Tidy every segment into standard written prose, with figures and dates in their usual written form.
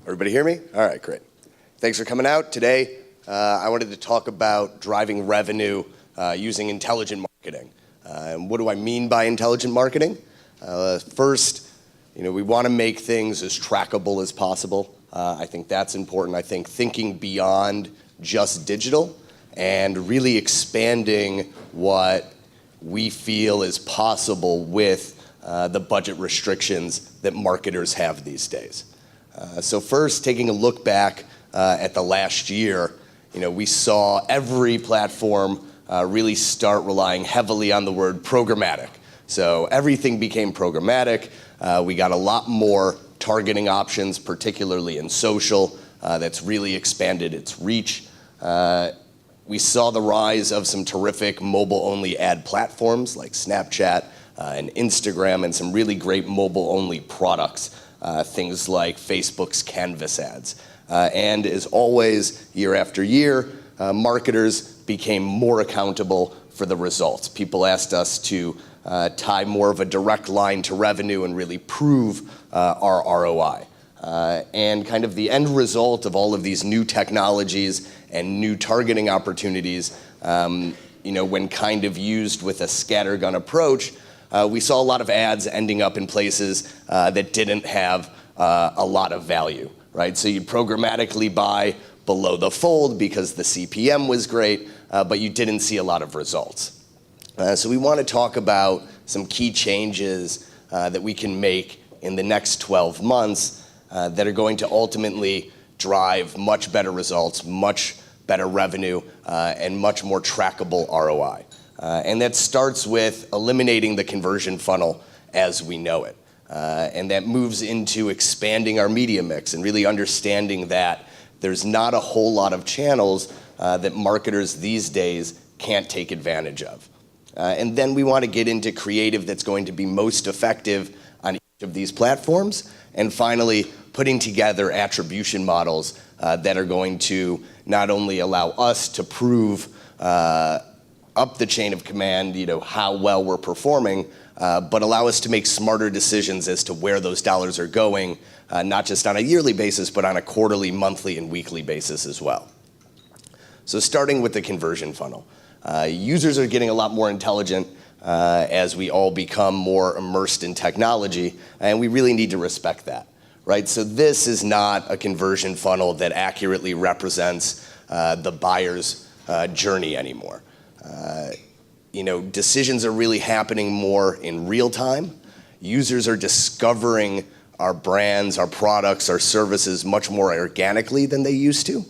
Everybody hear me? All right, great. Thanks for coming out. Today, I wanted to talk about driving revenue using intelligent marketing. And what do I mean by intelligent marketing? First, we want to make things as trackable as possible. I think that's important. I think thinking beyond just digital and really expanding what we feel is possible with the budget restrictions that marketers have these days. So first, taking a look back at the last year, we saw every platform really start relying heavily on the word programmatic. So everything became programmatic. We got a lot more targeting options, particularly in social, that's really expanded its reach. We saw the rise of some terrific mobile-only ad platforms like Snapchat and Instagram, and some really great mobile-only products, things like Facebook's Canvas ads. And as always, year after year, marketers became more accountable for the results. People asked us to tie more of a direct line to revenue and really prove our ROI. And kind of the end result of all of these new technologies and new targeting opportunities, when kind of used with a scattergun approach, we saw a lot of ads ending up in places that didn't have a lot of value, right? So you'd programmatically buy below the fold because the CPM was great, but you didn't see a lot of results. So we want to talk about some key changes that we can make in the next 12 months that are going to ultimately drive much better results, much better revenue, and much more trackable ROI. And that starts with eliminating the conversion funnel as we know it. And that moves into expanding our media mix and really understanding that there's not a whole lot of channels that marketers these days can't take advantage of. And then we want to get into creative that's going to be most effective on each of these platforms. And finally, putting together attribution models that are going to not only allow us to prove up the chain of command, how well we're performing, but allow us to make smarter decisions as to where those dollars are going, not just on a yearly basis, but on a quarterly, monthly, and weekly basis as well. So starting with the conversion funnel. Users are getting a lot more intelligent as we all become more immersed in technology, and we really need to respect that, right? So this is not a conversion funnel that accurately represents the buyer's journey anymore. Decisions are really happening more in real time. Users are discovering our brands, our products, our services much more organically than they used to,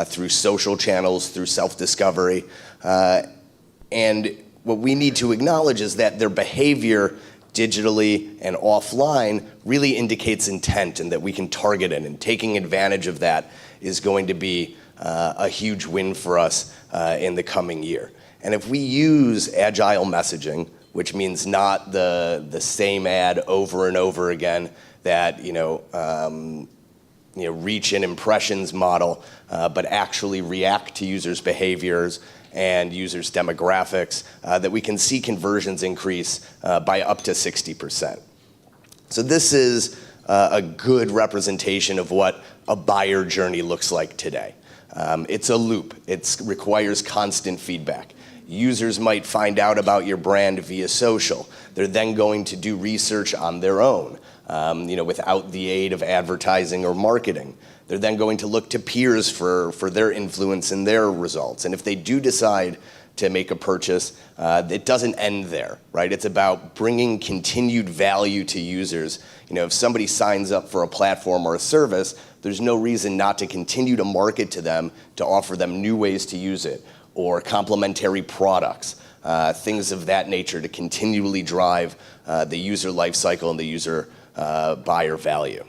through social channels, through self-discovery. And what we need to acknowledge is that their behavior digitally and offline really indicates intent, and that we can target it, and taking advantage of that is going to be a huge win for us in the coming year. And if we use agile messaging, which means not the same ad over and over again, that reach and impressions model, but actually react to users' behaviors and users' demographics, that we can see conversions increase by up to 60%. So this is a good representation of what a buyer journey looks like today. It's a loop. It requires constant feedback. Users might find out about your brand via social. They're then going to do research on their own, without the aid of advertising or marketing. They're then going to look to peers for their influence and their results. And if they do decide to make a purchase, it doesn't end there, right? It's about bringing continued value to users. If somebody signs up for a platform or a service, there's no reason not to continue to market to them, to offer them new ways to use it, or complementary products, things of that nature, to continually drive the user life cycle and the user buyer value.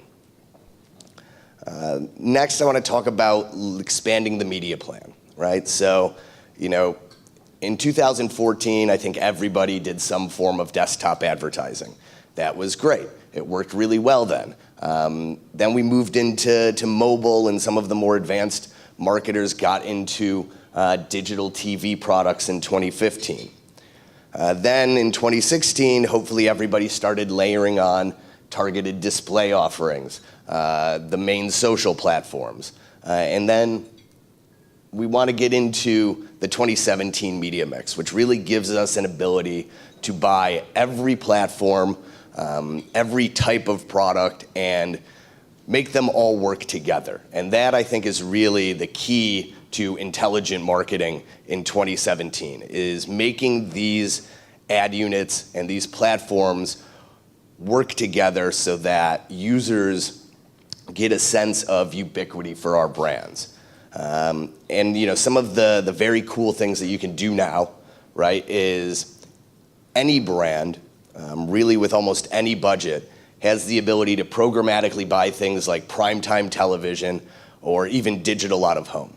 Next, I want to talk about expanding the media plan, right? So, in 2014, I think everybody did some form of desktop advertising. That was great. It worked really well then. Then we moved into mobile, and some of the more advanced marketers got into digital TV products in 2015. Then in 2016, hopefully everybody started layering on targeted display offerings, the main social platforms. And then we want to get into the 2017 media mix, which really gives us an ability to buy every platform, every type of product, and make them all work together. And that, I think, is really the key to intelligent marketing in 2017, is making these ad units and these platforms work together so that users get a sense of ubiquity for our brands. And some of the very cool things that you can do now, right, is any brand, really with almost any budget, has the ability to programmatically buy things like primetime television or even digital out of home.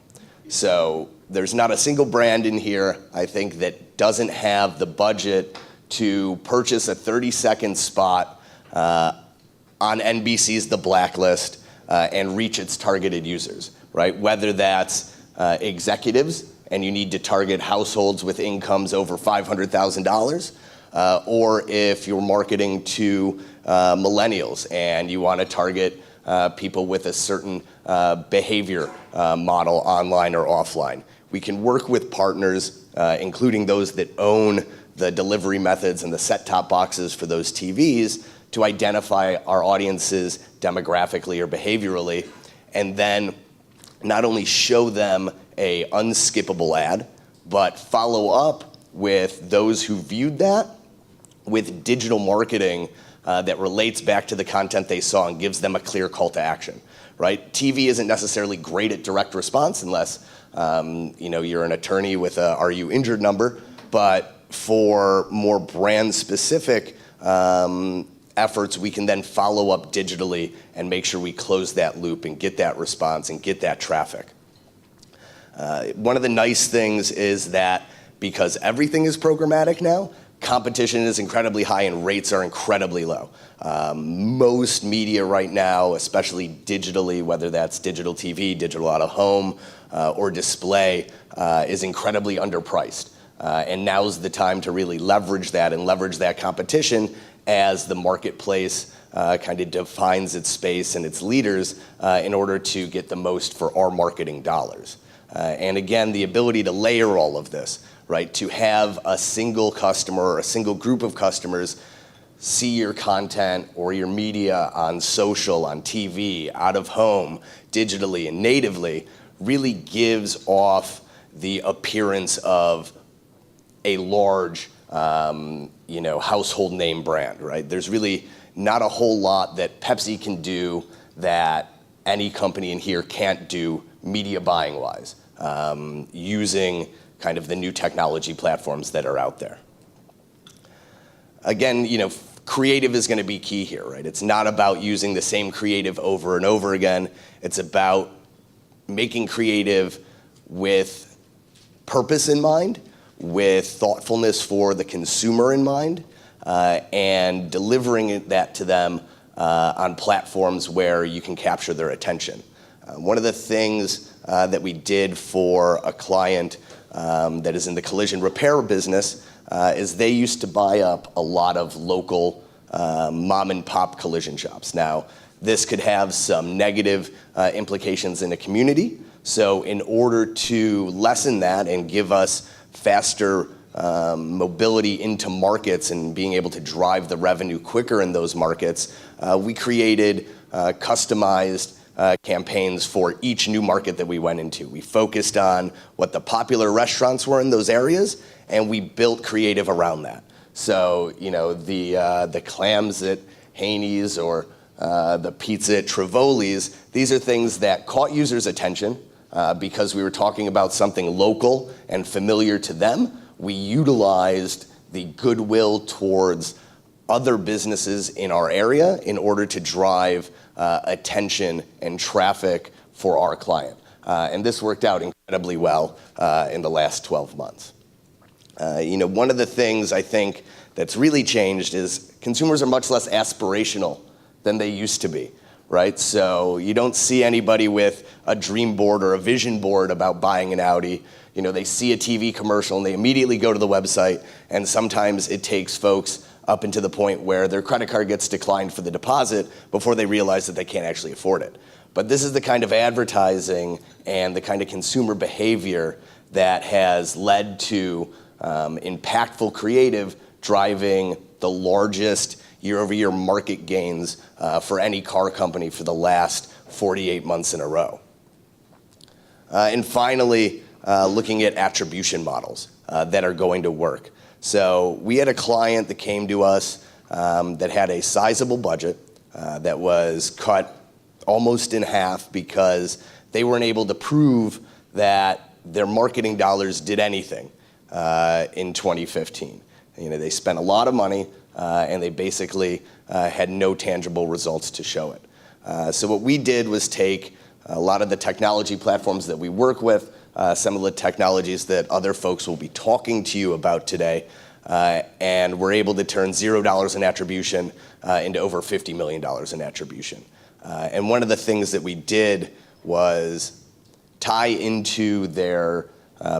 So there's not a single brand in here, I think, that doesn't have the budget to purchase a 30-second spot on NBC's The Blacklist and reach its targeted users, right? Whether that's executives and you need to target households with incomes over $500,000, or if you're marketing to millennials and you want to target people with a certain behavior model online or offline. We can work with partners, including those that own the delivery methods and the set-top boxes for those TVs, to identify our audiences demographically or behaviorally, and then not only show them a unskippable ad, but follow up with those who viewed that with digital marketing that relates back to the content they saw and gives them a clear call to action, right? TV isn't necessarily great at direct response unless you're an attorney with a "Are you injured?" number, but for more brand-specific efforts, we can then follow up digitally and make sure we close that loop and get that response and get that traffic. One of the nice things is that because everything is programmatic now, competition is incredibly high and rates are incredibly low. Most media right now, especially digitally, whether that's digital TV, digital out of home, or display, is incredibly underpriced. And now's the time to really leverage that and leverage that competition as the marketplace kind of defines its space and its leaders in order to get the most for our marketing dollars. And again, the ability to layer all of this, right? To have a single customer or a single group of customers see your content or your media on social, on TV, out of home, digitally and natively really gives off the appearance of a large household name brand, right? There's really not a whole lot that Pepsi can do that any company in here can't do media buying wise, using kind of the new technology platforms that are out there. Again, creative is going to be key here, right? It's not about using the same creative over and over again. It's about making creative with purpose in mind, with thoughtfulness for the consumer in mind, and delivering that to them on platforms where you can capture their attention. One of the things that we did for a client that is in the collision repair business is they used to buy up a lot of local mom and pop collision shops. Now, this could have some negative implications in the community. So in order to lessen that and give us faster mobility into markets and being able to drive the revenue quicker in those markets, we created customized campaigns for each new market that we went into. We focused on what the popular restaurants were in those areas, and we built creative around that. So, the clams at Haney's or the pizza at Trivoli's, these are things that caught users' attention because we were talking about something local and familiar to them. We utilized the goodwill towards other businesses in our area in order to drive attention and traffic for our client. And this worked out incredibly well in the last 12 months. One of the things I think that's really changed is consumers are much less aspirational than they used to be, right? So you don't see anybody with a dream board or a vision board about buying an Audi. They see a TV commercial and they immediately go to the website, and sometimes it takes folks up into the point where their credit card gets declined for the deposit before they realize that they can't actually afford it. But this is the kind of advertising and the kind of consumer behavior that has led to impactful creative driving the largest year-over-year market gains for any car company for the last 48 months in a row. And finally, looking at attribution models that are going to work. So we had a client that came to us that had a sizable budget that was cut almost in half because they weren't able to prove that their marketing dollars did anything in 2015. They spent a lot of money and they basically had no tangible results to show it. So what we did was take a lot of the technology platforms that we work with, some of the technologies that other folks will be talking to you about today, and we're able to turn $0 in attribution into over $50 million in attribution. And one of the things that we did was tie into their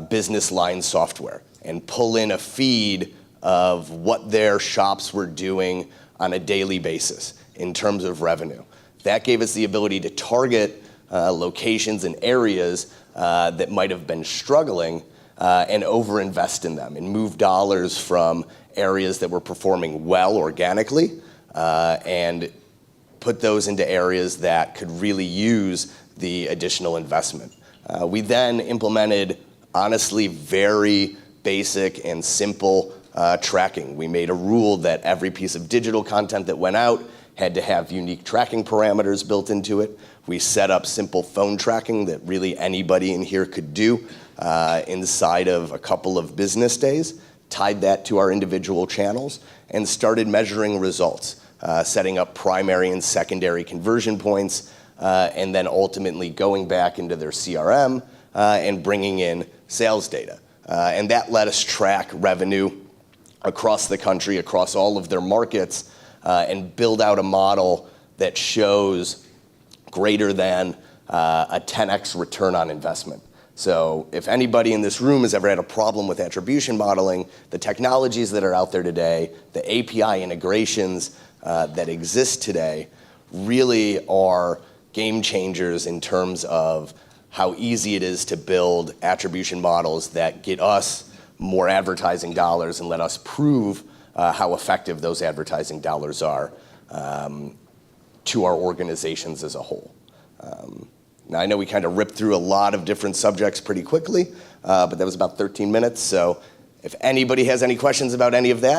business line software and pull in a feed of what their shops were doing on a daily basis in terms of revenue. That gave us the ability to target locations and areas that might have been struggling and overinvest in them and move dollars from areas that were performing well organically and put those into areas that could really use the additional investment. We then implemented, honestly, very basic and simple tracking. We made a rule that every piece of digital content that went out had to have unique tracking parameters built into it. We set up simple phone tracking that really anybody in here could do inside of a couple of business days, tied that to our individual channels, and started measuring results, setting up primary and secondary conversion points, and then ultimately going back into their CRM and bringing in sales data. And that let us track revenue across the country, across all of their markets, and build out a model that shows greater than a 10x return on investment. So if anybody in this room has ever had a problem with attribution modeling, the technologies that are out there today, the API integrations that exist today really are game changers in terms of how easy it is to build attribution models that get us more advertising dollars and let us prove how effective those advertising dollars are to our organizations as a whole. Now, I know we kind of ripped through a lot of different subjects pretty quickly, but that was about 13 minutes. So if anybody has any questions about any of that,